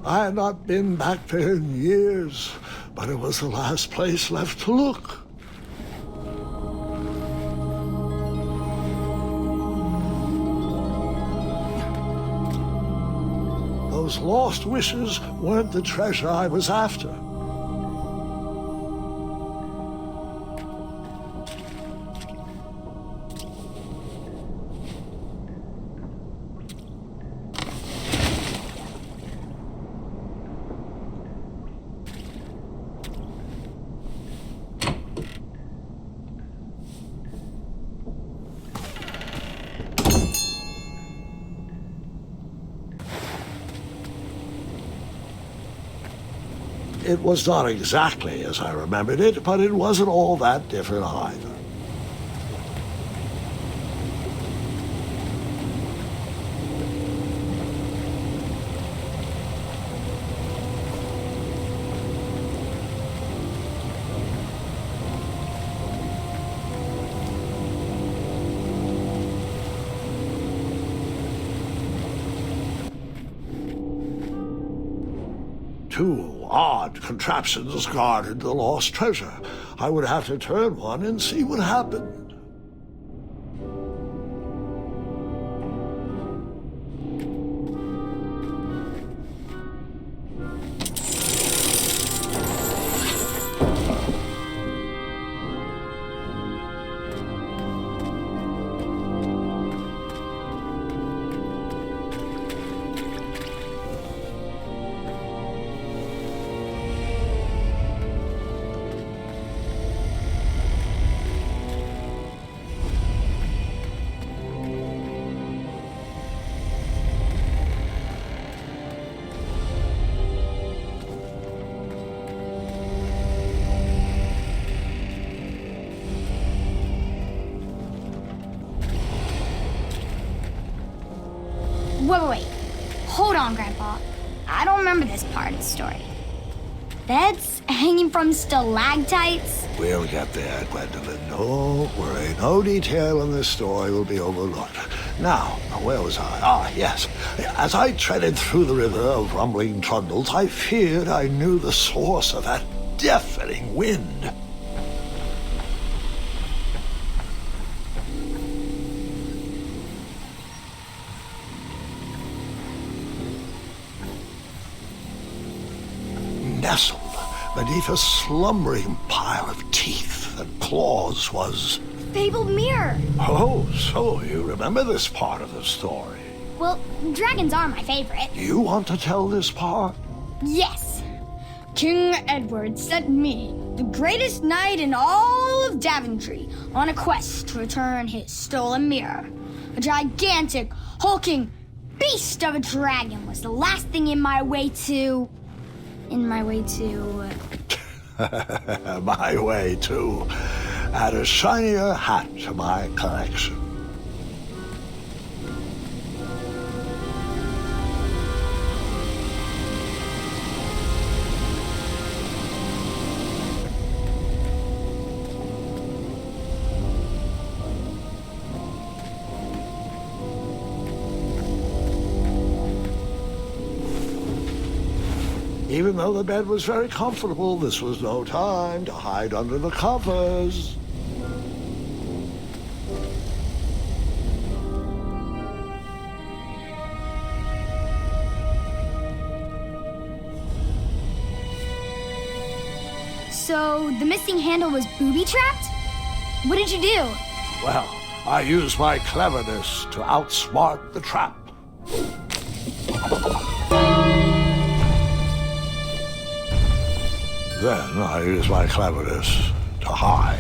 I had not been back there in years, but it was the last place left to look. Those lost wishes weren't the treasure I was after. It was not exactly as I remembered it, but it wasn't all that different either. Two odd contraptions guarded the lost treasure. I would have to turn one and see what happened. Wait. Hold on, Grandpa. I don't remember this part of the story. Beds hanging from stalactites? We'll get there, Gwendolyn. Don't worry. No detail in this story will be overlooked. Now, where was I? Ah, yes. As I treaded through the river of rumbling trundles, I feared I knew the source of that deafening wind. Nestled beneath a slumbering pile of teeth and claws was... Fabled mirror. Oh, so you remember this part of the story? Well, dragons are my favorite. You want to tell this part? Yes. King Edward sent me, the greatest knight in all of Daventry, on a quest to return his stolen mirror. A gigantic, hulking beast of a dragon was the last thing my way to... My way to add a shinier hat to my collection. Even though the bed was very comfortable, this was no time to hide under the covers. So, the missing handle was booby-trapped? What did you do? Well, I used my cleverness to outsmart the trap. Then I used my cleverness to hide.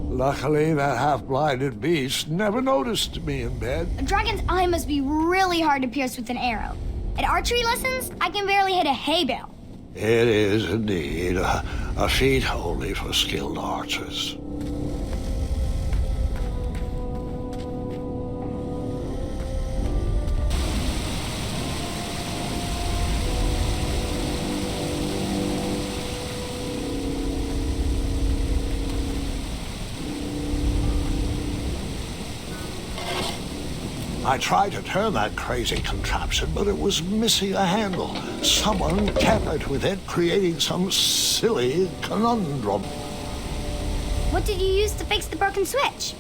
Luckily, that half-blinded beast never noticed me in bed. A dragon's eye must be really hard to pierce with an arrow. At archery lessons, I can barely hit a hay bale. It is indeed a feat only for skilled archers. I tried to turn that crazy contraption, but it was missing a handle. Someone tampered with it, creating some silly conundrum. What did you use to fix the broken switch?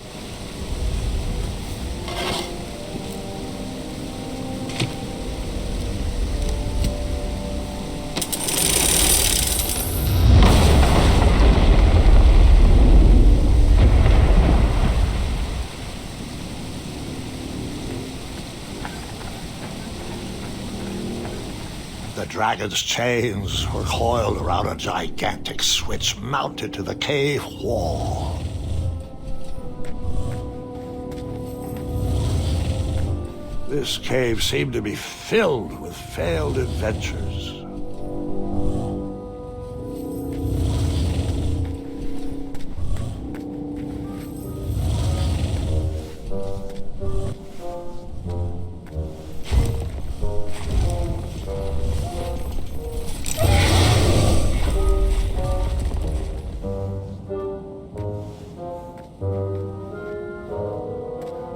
The dragon's chains were coiled around a gigantic switch mounted to the cave wall. This cave seemed to be filled with failed adventures.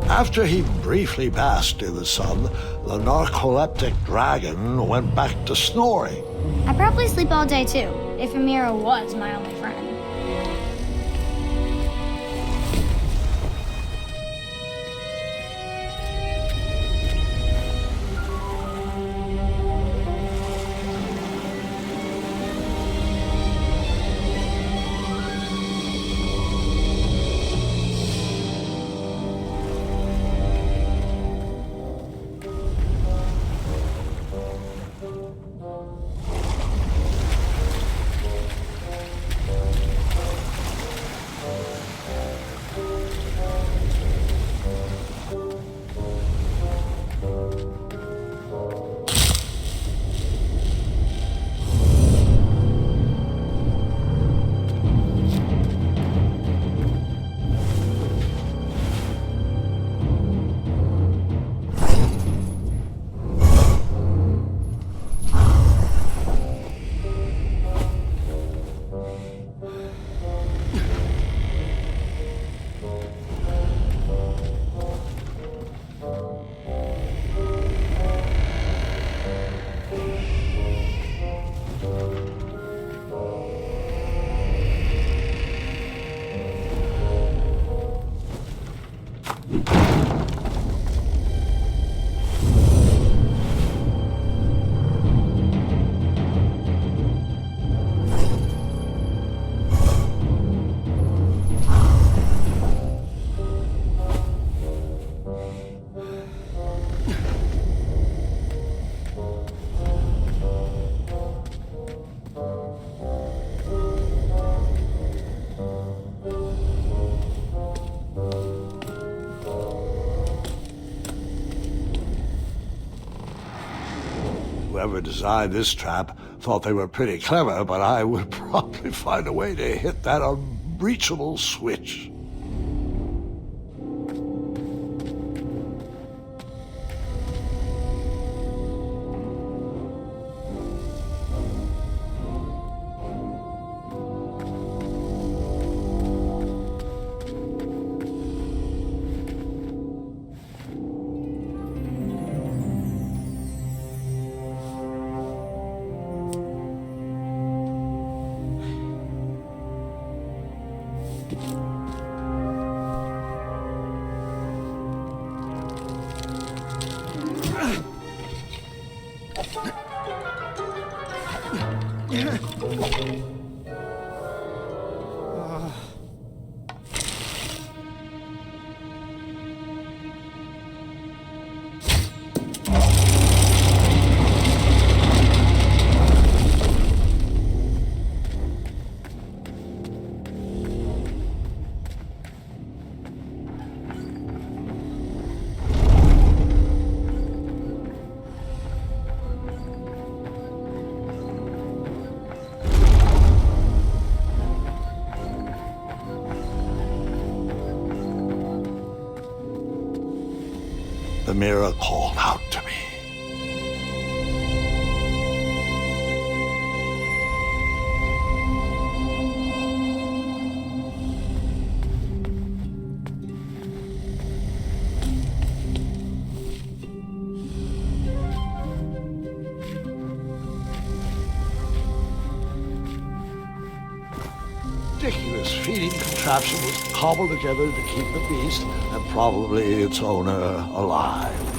After he briefly basked in the sun, the narcoleptic dragon went back to snoring. I probably sleep all day too, if Amira was my only friend. Whoever designed this trap thought they were pretty clever, but I would probably find a way to hit that unreachable switch. The mirror called out to me. ridiculous feeding contraption was cobbled together to keep the beast and probably its owner alive.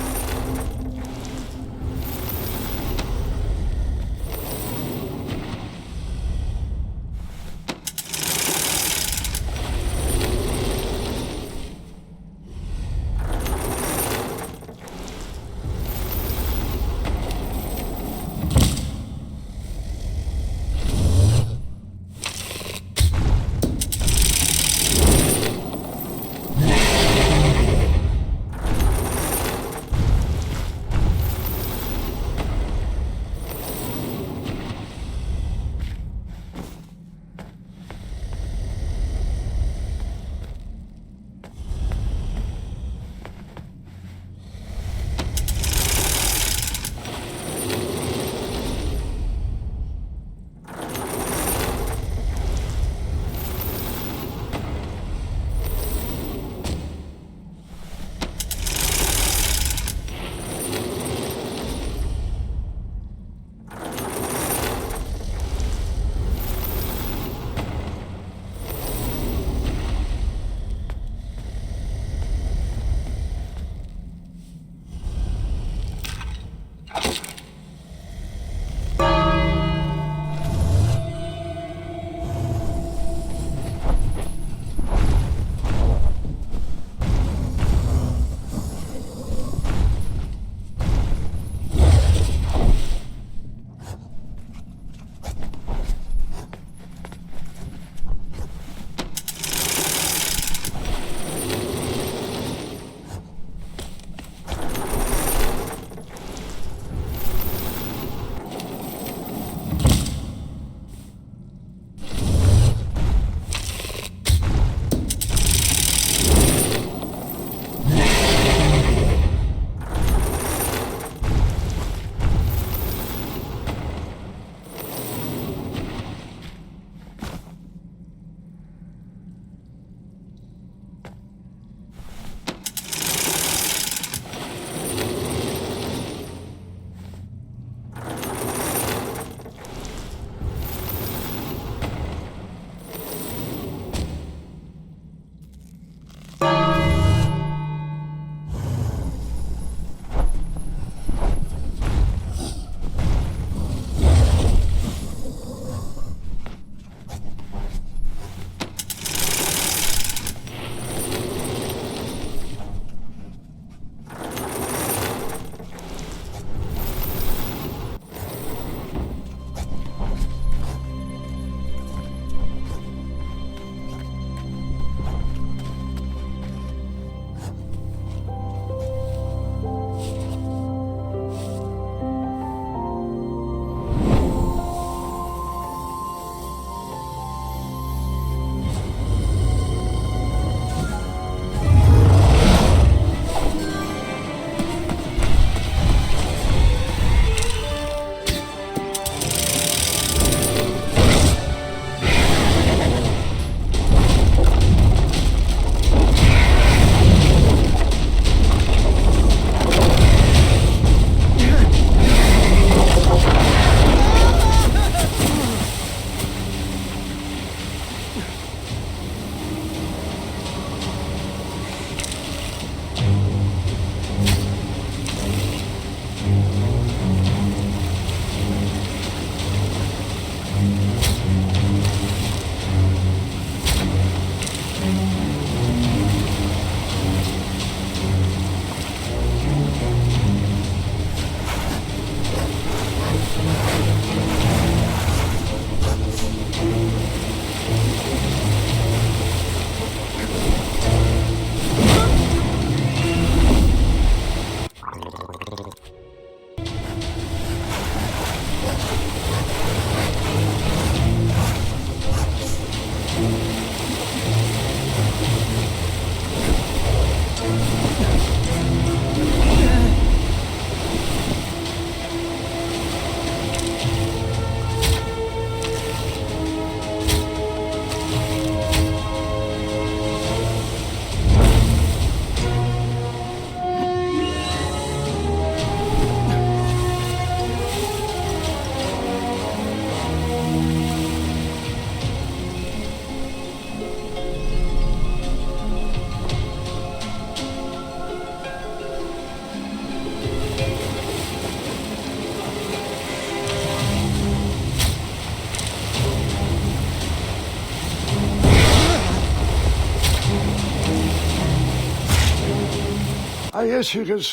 I guess you could...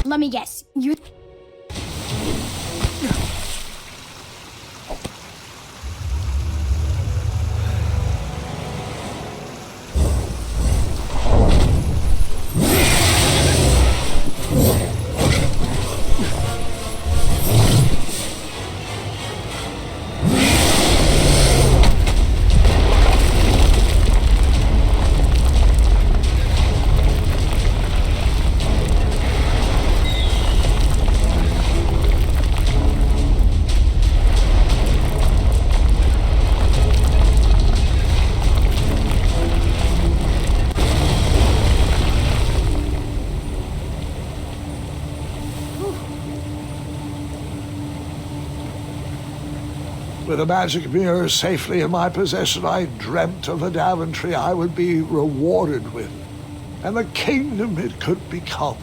Let me guess. You... With a magic mirror safely in my possession, I dreamt of the Daventry I would be rewarded with, and the kingdom it could become.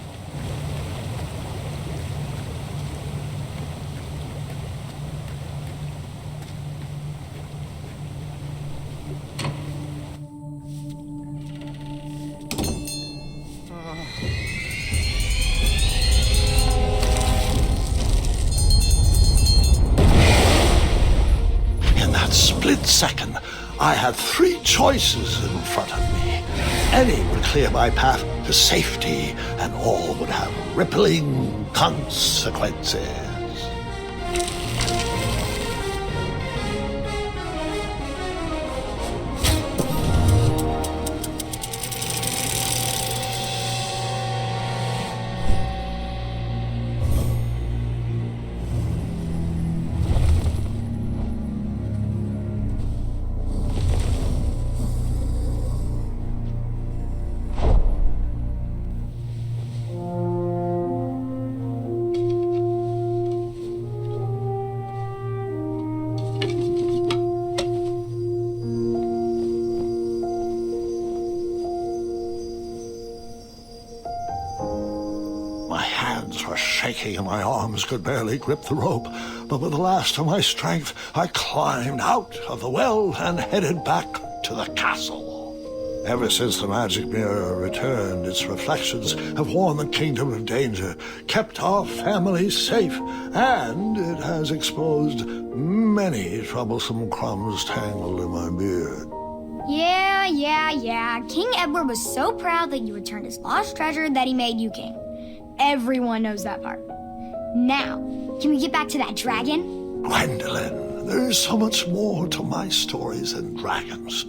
Split second, I had three choices in front of me. Any would clear my path to safety, and all would have rippling consequences. Shaking and my arms could barely grip the rope, but with the last of my strength, I climbed out of the well and headed back to the castle. Ever since the magic mirror returned, its reflections have warned the kingdom of danger, kept our family safe, and it has exposed many troublesome crumbs tangled in my beard. Yeah. King Edward was so proud that you returned his lost treasure that he made you king. Everyone knows that part. Now, can we get back to that dragon? Gwendolyn, there's so much more to my stories than dragons.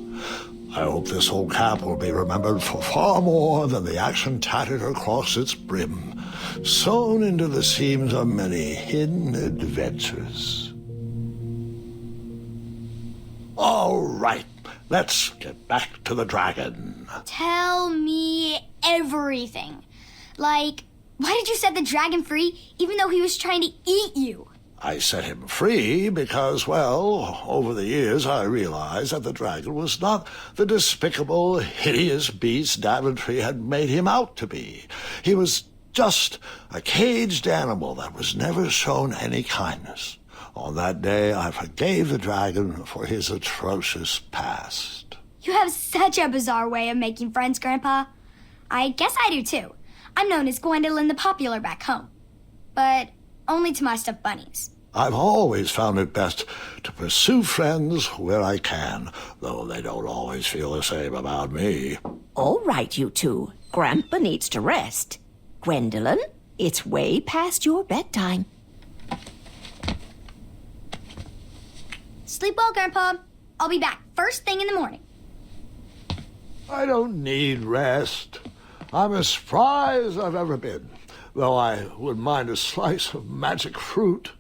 I hope this old cap will be remembered for far more than the action tattered across its brim, sewn into the seams of many hidden adventures. All right, let's get back to the dragon. Tell me everything. Like, why did you set the dragon free even though he was trying to eat you? I set him free because, well, over the years I realized that the dragon was not the despicable, hideous beast Daventry had made him out to be. He was just a caged animal that was never shown any kindness. On that day, I forgave the dragon for his atrocious past. You have such a bizarre way of making friends, Grandpa. I guess I do too. I'm known as Gwendolyn the Popular back home, but only to my stuffed bunnies. I've always found it best to pursue friends where I can, though they don't always feel the same about me. All right, you two. Grandpa needs to rest. Gwendolyn, it's way past your bedtime. Sleep well, Grandpa. I'll be back first thing in the morning. I don't need rest. I'm as spry as I've ever been, though I wouldn't mind a slice of magic fruit.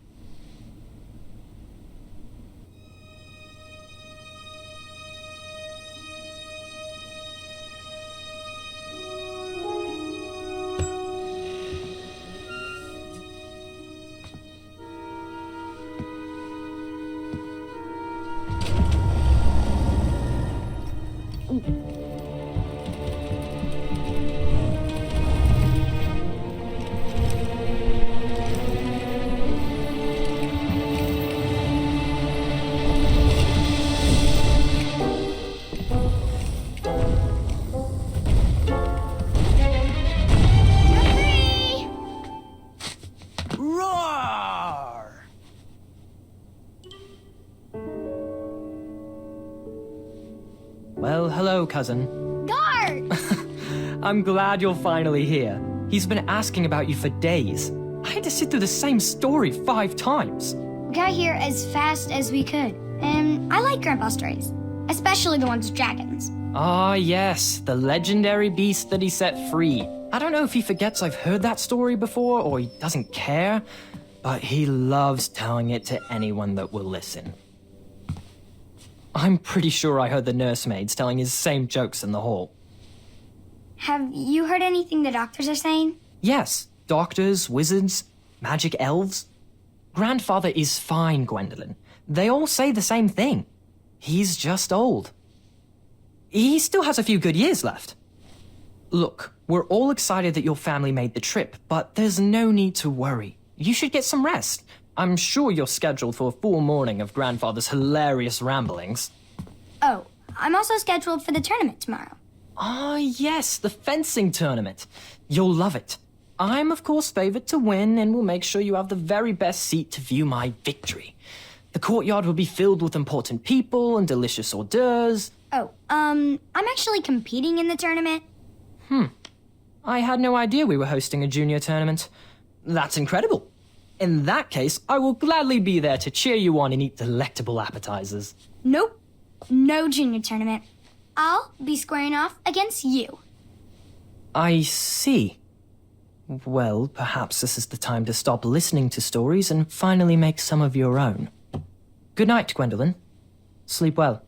Jeffrey! Roar! Well, hello, cousin. Guard! I'm glad you're finally here. He's been asking about you for days. I had to sit through the same story 5 times. We got here as fast as we could, and I like Grandpa's stories, especially the ones with dragons. Ah, yes, the legendary beast that he set free. I don't know if he forgets I've heard that story before or he doesn't care, but he loves telling it to anyone that will listen. I'm pretty sure I heard the nursemaids telling his same jokes in the hall. Have you heard anything the doctors are saying? Yes, doctors, wizards, magic elves. Grandfather is fine, Gwendolyn. They all say the same thing. He's just old. He still has a few good years left. Look, we're all excited that your family made the trip, but there's no need to worry. You should get some rest. I'm sure you're scheduled for a full morning of Grandfather's hilarious ramblings. Oh, I'm also scheduled for the tournament tomorrow. Ah, yes, the fencing tournament. You'll love it. I'm, of course, favored to win and will make sure you have the very best seat to view my victory. The courtyard will be filled with important people and delicious hors d'oeuvres. Oh, I'm actually competing in the tournament. I had no idea we were hosting a junior tournament. That's incredible. In that case, I will gladly be there to cheer you on and eat delectable appetizers. Nope, no junior tournament. I'll be squaring off against you. I see. Well, perhaps this is the time to stop listening to stories and finally make some of your own. Good night, Gwendolyn. Sleep well.